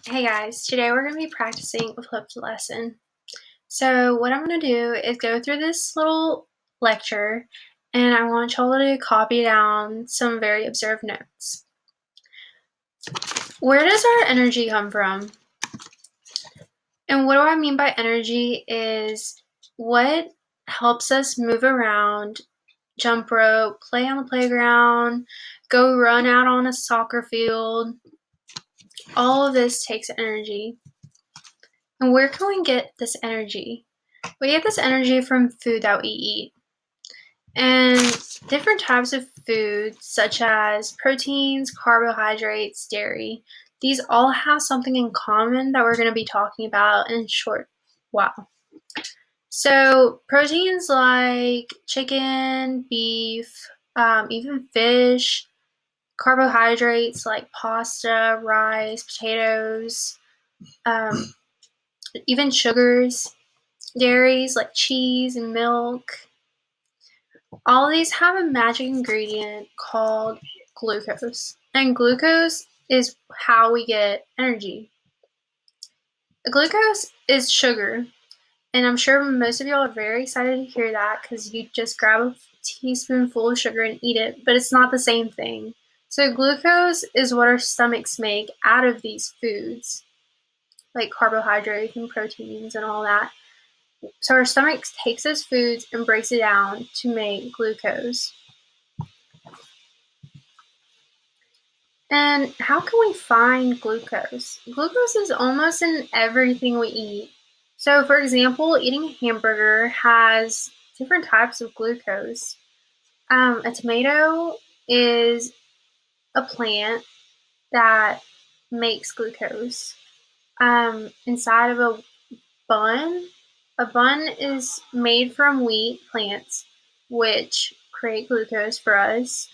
Hey guys, today we're going to be practicing a flipped lesson. So what I'm going to do is go through this little lecture and I want y'all to copy down some very observed notes. Where does our energy come from? And what do I mean by energy is what helps us move around, jump rope, play on the playground, go run out on a soccer field. All of this takes energy. And where can we get this energy? We get this energy from food that we eat. And different types of foods, such as proteins, carbohydrates, dairy, these all have something in common that we're going to be talking about in a short while. So, proteins like chicken, beef, even fish, carbohydrates like pasta, rice, potatoes, even sugars, dairies like cheese and milk. All of these have a magic ingredient called glucose. And glucose is how we get energy. Glucose is sugar. And I'm sure most of y'all are very excited to hear that because you just grab a teaspoonful of sugar and eat it, but it's not the same thing. So glucose is what our stomachs make out of these foods, like carbohydrates and proteins and all that. So our stomach takes those foods and breaks it down to make glucose. And how can we find glucose? Glucose is almost in everything we eat. So for example, eating a hamburger has different types of glucose. A tomato is a plant that makes glucose. Inside of a bun is made from wheat plants, which create glucose for us.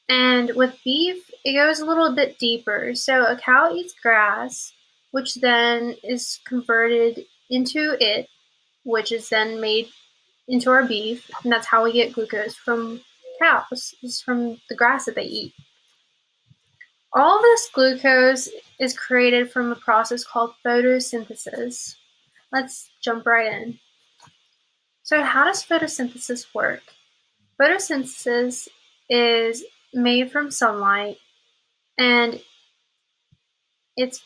And with beef, it goes a little bit deeper. So a cow eats grass, which then is converted into it, which is then made into our beef. And that's how we get glucose from cows, is from the grass that they eat. All of this glucose is created from a process called photosynthesis. Let's jump right in. So how does photosynthesis work? Photosynthesis is made from sunlight, and it's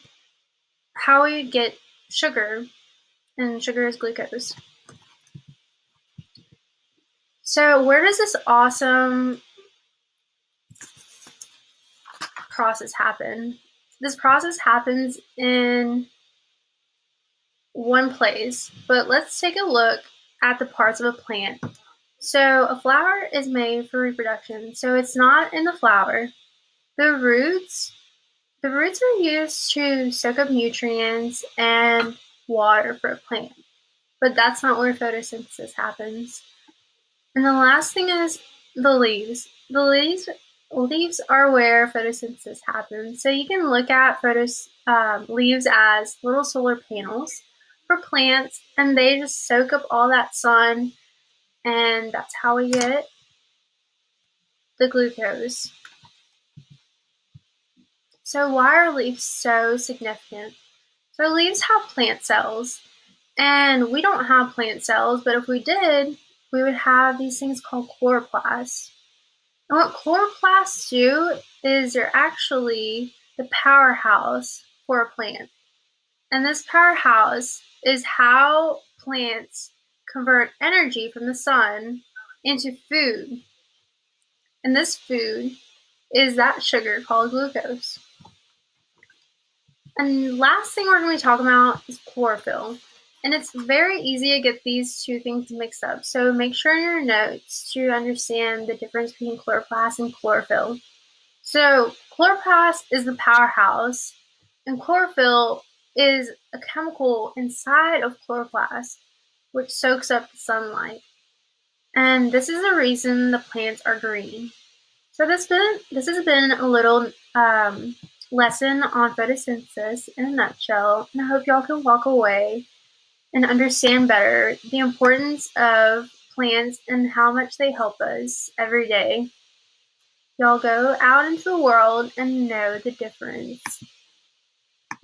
how we get sugar, and sugar is glucose. So where does this awesome process happen? This process happens in one place, but let's take a look at the parts of a plant. So a flower is made for reproduction, so it's not in the flower. The roots are used to soak up nutrients and water for a plant, but that's not where photosynthesis happens. And the last thing is the leaves. The leaves are where photosynthesis happens. So you can look at leaves as little solar panels for plants, and they just soak up all that sun, and that's how we get the glucose. So why are leaves so significant? So leaves have plant cells, and we don't have plant cells, but if we did, we would have these things called chloroplasts. And what chloroplasts do is they're actually the powerhouse for a plant. And this powerhouse is how plants convert energy from the sun into food. And this food is that sugar called glucose. And last thing we're going to be talking about is chlorophyll. And it's very easy to get these two things mixed up. So make sure in your notes to understand the difference between chloroplast and chlorophyll. So chloroplast is the powerhouse, and chlorophyll is a chemical inside of chloroplast, which soaks up the sunlight. And this is the reason the plants are green. So this has been a little lesson on photosynthesis in a nutshell, and I hope y'all can walk away and understand better the importance of plants and how much they help us every day. Y'all go out into the world and know the difference.